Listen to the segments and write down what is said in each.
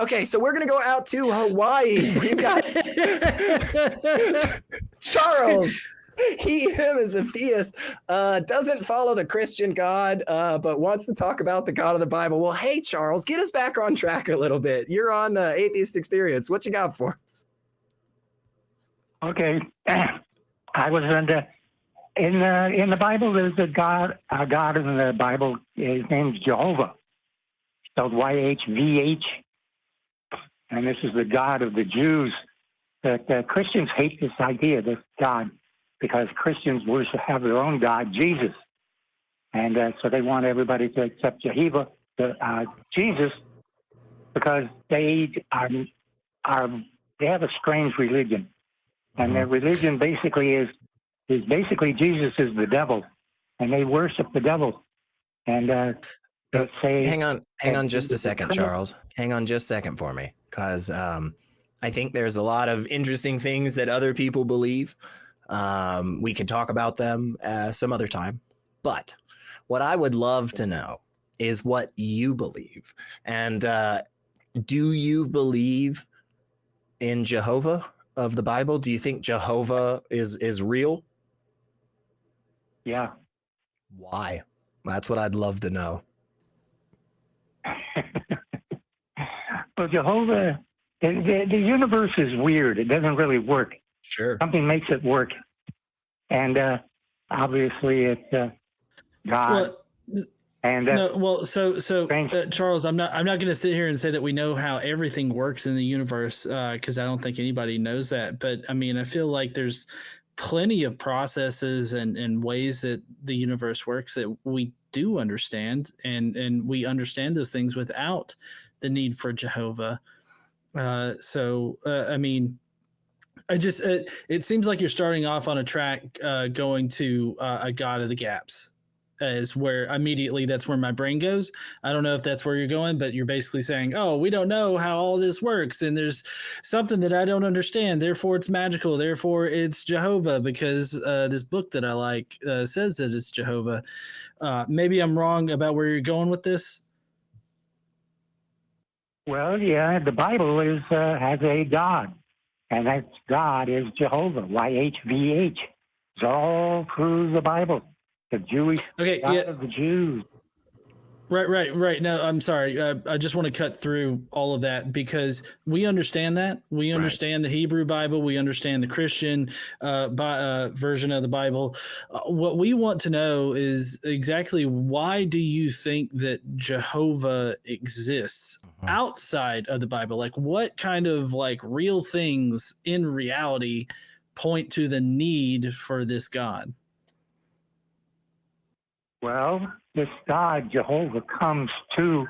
Okay, so we're going to go out to Hawaii. We've got Charles. Him is a theist, doesn't follow the Christian God, but wants to talk about the God of the Bible. Well, hey, Charles, get us back on track a little bit. You're on Atheist Experience. What you got for us? Okay. I was in the Bible. There's a God in the Bible. His name's Jehovah, spelled YHVH, and this is the God of the Jews. That Christians hate this idea, this God, because Christians have their own God, Jesus, and so they want everybody to accept Jehovah, Jesus, because they have a strange religion, and their religion basically is Jesus is the devil, and they worship the devil, and they say. Hang on just a second, Charles. Hang on just a second for me, because I think there's a lot of interesting things that other people believe. We could talk about them some other time, but what I would love to know is what you believe. And do you believe in Jehovah of the Bible? Do you think Jehovah is real? Yeah. Why? That's what I'd love to know. Well, Jehovah, the universe is weird. It doesn't really work. Sure. Something makes it work. And obviously it's God. Charles, I'm not going to sit here and say that we know how everything works in the universe, because I don't think anybody knows that. But I mean, I feel like there's plenty of processes and ways that the universe works that we do understand, and we understand those things without the need for Jehovah. I mean, it seems like you're starting off on a track going to a God of the gaps is where immediately that's where my brain goes. I don't know if that's where you're going, but you're basically saying, oh, we don't know how all this works, and there's something that I don't understand, therefore it's magical, therefore it's Jehovah, because this book that I like says that it's Jehovah. Maybe I'm wrong about where you're going with this. Well, yeah, the Bible has a God, and that God is Jehovah, YHVH. It's all through the Bible. The Jewish God of the Jews. Right. No, I'm sorry. I just want to cut through all of that because we understand that. We understand the Hebrew Bible. We understand the Christian version of the Bible. What we want to know is exactly why do you think that Jehovah exists outside of the Bible? Like what kind of like real things in reality point to the need for this God? Well, this God, Jehovah, comes to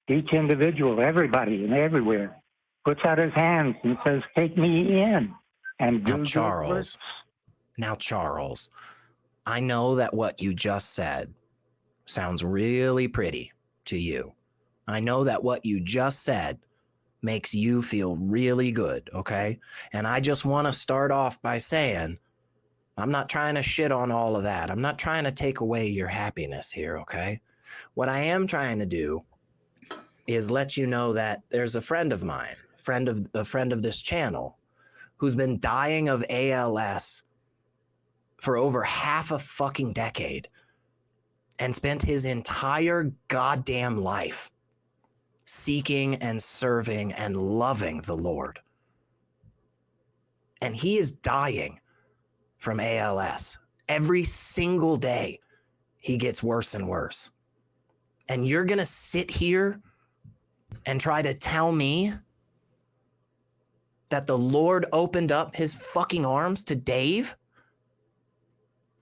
each individual, everybody and everywhere, puts out his hands and says, take me in. And now, Charles, I know that what you just said sounds really pretty to you. I know that what you just said makes you feel really good, okay? And I just want to start off by saying, I'm not trying to shit on all of that. I'm not trying to take away your happiness here, okay? What I am trying to do is let you know that there's a friend of mine, a friend of this channel, who's been dying of ALS for over half a fucking decade and spent his entire goddamn life seeking and serving and loving the Lord. And he is dying from ALS. Every single day, he gets worse and worse. And you're going to sit here and try to tell me that the Lord opened up his fucking arms to Dave?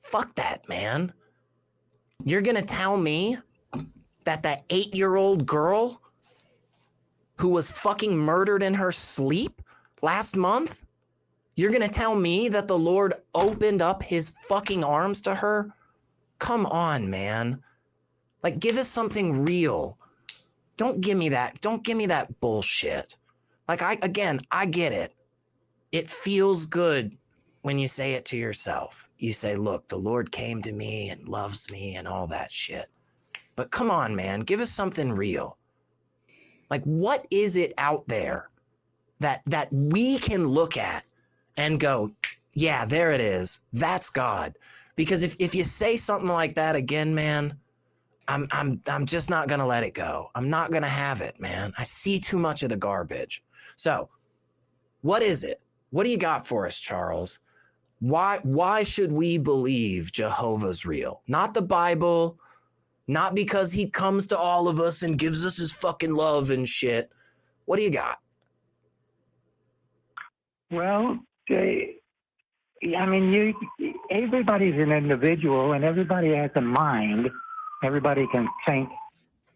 Fuck that, man. You're going to tell me that 8-year-old girl who was fucking murdered in her sleep last month, you're going to tell me that the Lord opened up his fucking arms to her? Come on, man. Like, give us something real. Don't give me that. Don't give me that bullshit. Like, I get it. It feels good when you say it to yourself. You say, look, the Lord came to me and loves me and all that shit. But come on, man, give us something real. Like, what is it out there that we can look at and go, yeah, there it is. That's God. Because if you say something like that again, man, I'm just not gonna let it go. I'm not gonna have it, man. I see too much of the garbage. So, what is it? What do you got for us, Charles? Why should we believe Jehovah's real? Not the Bible, not because he comes to all of us and gives us his fucking love and shit. What do you got? Well, I mean, everybody's an individual, and everybody has a mind. Everybody can think,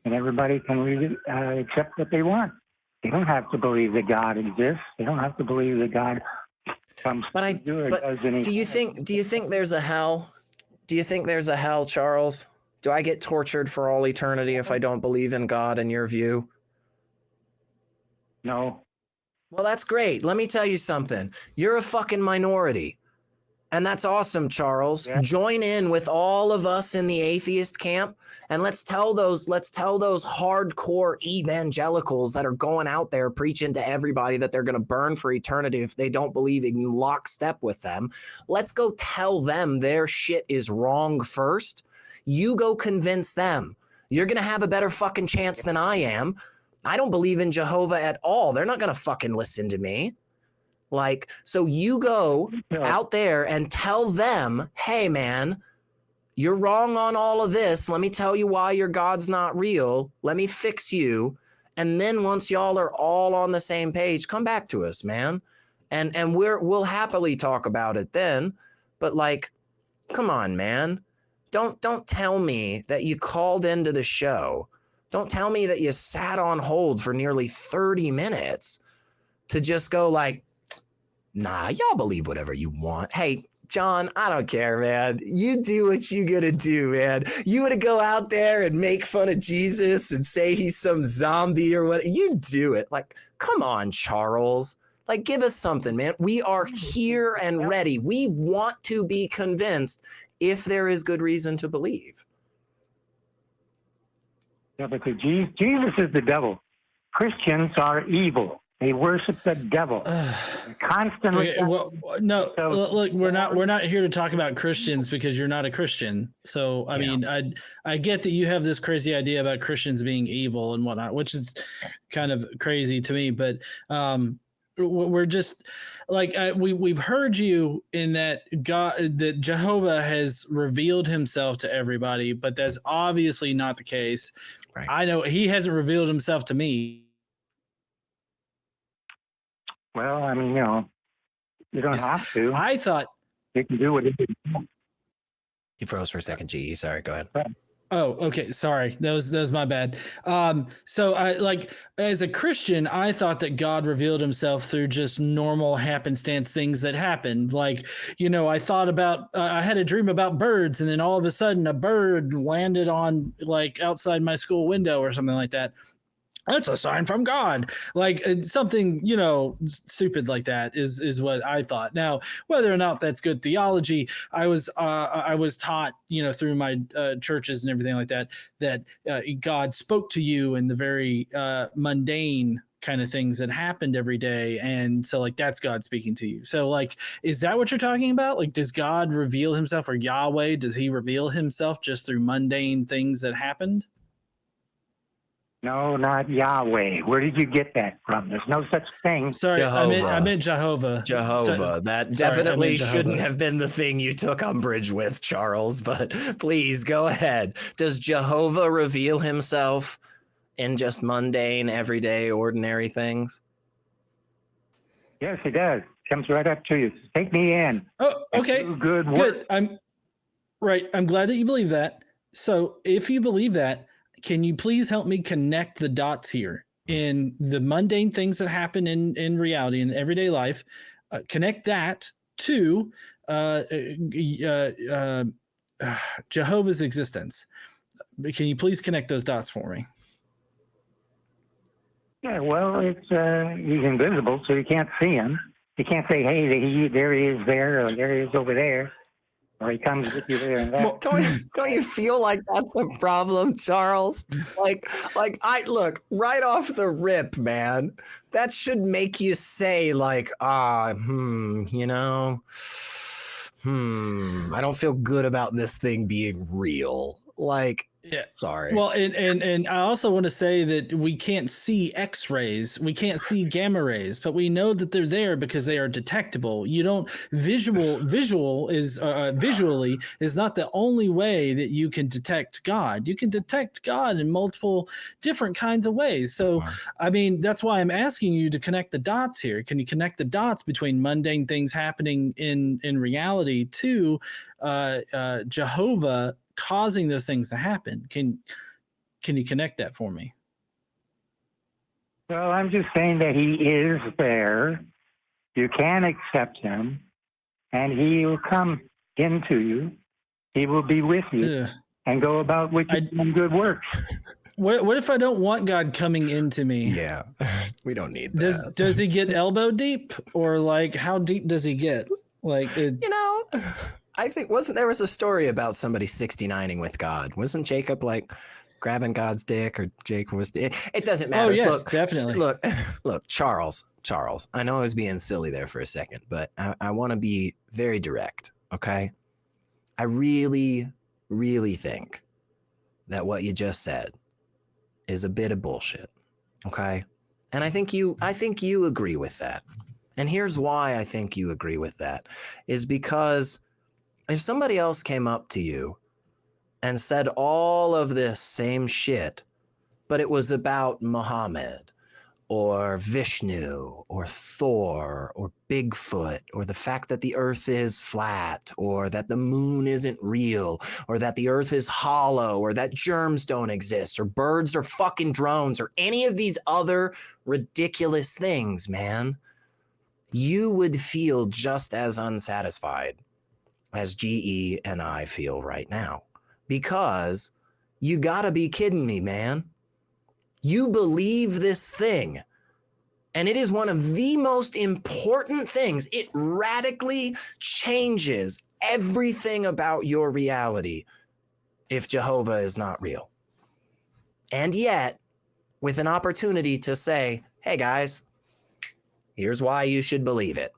and everybody can really accept what they want. They don't have to believe that God exists. They don't have to believe that God comes to do or does anything. Do you think there's a hell? Do you think there's a hell, Charles? Do I get tortured for all eternity if I don't believe in God in your view? No. Well, that's great. Let me tell you something. You're a fucking minority. And that's awesome, Charles. Yeah. Join in with all of us in the atheist camp, and let's tell those hardcore evangelicals that are going out there preaching to everybody that they're going to burn for eternity if they don't believe in lockstep with them. Let's go tell them their shit is wrong first. You go convince them. You're going to have a better fucking chance than I am. I don't believe in Jehovah at all. They're not going to fucking listen to me. Like, so you go out there and tell them, hey, man, you're wrong on all of this. Let me tell you why your God's not real. Let me fix you. And then once y'all are all on the same page, come back to us, man. And we'll happily talk about it then. But like, come on, man. Don't tell me that you called into the show. Don't tell me that you sat on hold for nearly 30 minutes to just go like, nah, y'all believe whatever you want. Hey, John, I don't care, man. You do what you gonna do, man. You wanna go out there and make fun of Jesus and say he's some zombie or what? You do it. Like, come on, Charles. Like, give us something, man. We are here and ready. We want to be convinced if there is good reason to believe. Yeah, but Jesus is the devil. Christians are evil. They worship the devil. Constantly. Okay, well, no, look, we're not here to talk about Christians because you're not a Christian. So, I mean, I get that you have this crazy idea about Christians being evil and whatnot, which is kind of crazy to me. But we're just like we've heard you in that that Jehovah has revealed himself to everybody, but that's obviously not the case. Right. I know he hasn't revealed himself to me. Well, I mean, you don't have to. I thought you can do what you do. You froze for a second, GE. Sorry, go ahead. Oh, okay. Sorry. That was my bad. So I like as a Christian, I thought that God revealed himself through just normal happenstance things that happened. Like, I thought about, I had a dream about birds, and then all of a sudden a bird landed on like outside my school window or something like that. That's a sign from God. Like something, stupid like that is what I thought. Now, whether or not that's good theology, I was taught, through my churches and everything like that God spoke to you in the very mundane kind of things that happened every day. And so like, that's God speaking to you. So like, is that what you're talking about? Like, does God reveal himself, or Yahweh, does he reveal himself just through mundane things that happened? No, not Yahweh. Where did you get that from? There's no such thing. Sorry, I meant Jehovah. Jehovah. That definitely shouldn't have been the thing you took umbrage with, Charles, but please go ahead. Does Jehovah reveal himself in just mundane, everyday, ordinary things? Yes, he does. Comes right up to you. Take me in. Oh, okay. Good work. I'm glad that you believe that. So if you believe that, can you please help me connect the dots here in the mundane things that happen in reality in everyday life? Connect that to Jehovah's existence. Can you please connect those dots for me? Yeah, well, it's he's invisible, so you can't see him. You can't say, "Hey, there he is there," or "There he is over there." or he comes with you there and there. Well, Don't you feel like that's a problem, Charles? Like I look right off the rip, man. That should make you say like, you know, I don't feel good about this thing being real. Like, yeah. sorry. Well, and I also want to say that we can't see X-rays, we can't see gamma rays, but we know that they're there because they are detectable. You don't visually is not the only way that you can detect God. You can detect God in multiple different kinds of ways. So, I mean, that's why I'm asking you to connect the dots here. Can you connect the dots between mundane things happening in reality to Jehovah causing those things to happen? Can you connect that for me? Well, I'm just saying that he is there. You can accept him, and he will come into you. He will be with you Ugh. and go about with you in good works. What if I don't want God coming into me? Yeah, we don't need that. Does he get elbow deep, or like how deep does he get? Like You know, I think there was a story about somebody 69ing with God. Wasn't Jacob like grabbing God's dick, or Jacob was? It doesn't matter. Oh yes, look, definitely. Look, Charles. I know I was being silly there for a second, but I want to be very direct. Okay, I really, really think that what you just said is a bit of bullshit. Okay, and I think you agree with that. And here's why I think you agree with that, is because if somebody else came up to you and said all of this same shit, but it was about Muhammad or Vishnu or Thor or Bigfoot, or the fact that the earth is flat, or that the moon isn't real, or that the earth is hollow, or that germs don't exist, or birds are fucking drones, or any of these other ridiculous things, man, you would feel just as unsatisfied as GE and I feel right now. Because you gotta be kidding me, man. You believe this thing, and it is one of the most important things. It radically changes everything about your reality if Jehovah is not real. And yet, with an opportunity to say, hey guys, here's why you should believe it,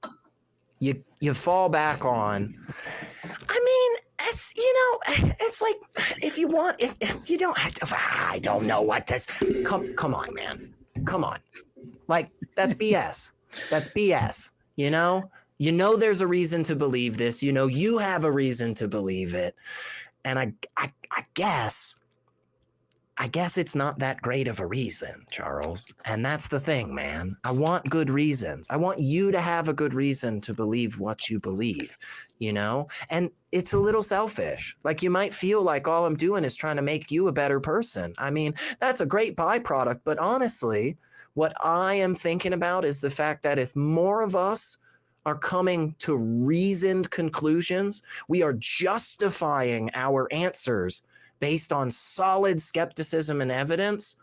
you fall back on, I mean, it's, it's like, if you want, if you don't have to, I don't know what this, come on, man. Come on. Like, that's BS. That's BS. There's a reason to believe this. You have a reason to believe it. And I guess it's not that great of a reason, Charles. And that's the thing, man. I want good reasons. I want you to have a good reason to believe what you believe, And it's a little selfish. Like, you might feel like all I'm doing is trying to make you a better person. I mean, that's a great byproduct. But honestly, what I am thinking about is the fact that if more of us are coming to reasoned conclusions, we are justifying our answers based on solid skepticism and evidence,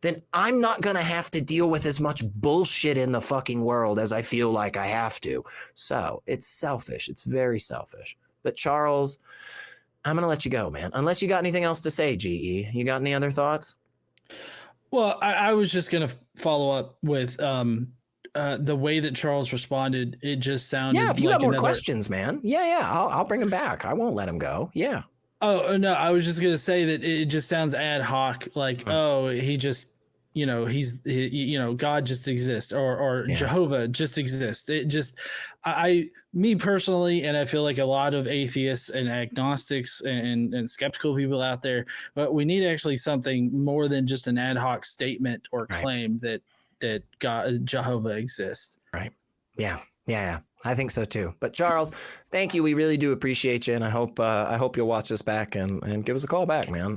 then I'm not going to have to deal with as much bullshit in the fucking world as I feel like I have to. So it's selfish. It's very selfish. But Charles, I'm going to let you go, man. Unless you got anything else to say, GE. You got any other thoughts? Well, I was just going to follow up with the way that Charles responded. It just sounded if you like got more questions, man. Yeah. I'll bring him back. I won't let him go. Yeah. Oh, no, I was just going to say that it just sounds ad hoc. Like, he just, God just exists, or Jehovah just exists. It just, me personally, and I feel like a lot of atheists and agnostics and skeptical people out there, but we need actually something more than just an ad hoc statement or claim that God, Jehovah exists. Right. Yeah. I think so too. But Charles, thank you. We really do appreciate you, and I hope you'll watch this back and give us a call back, man.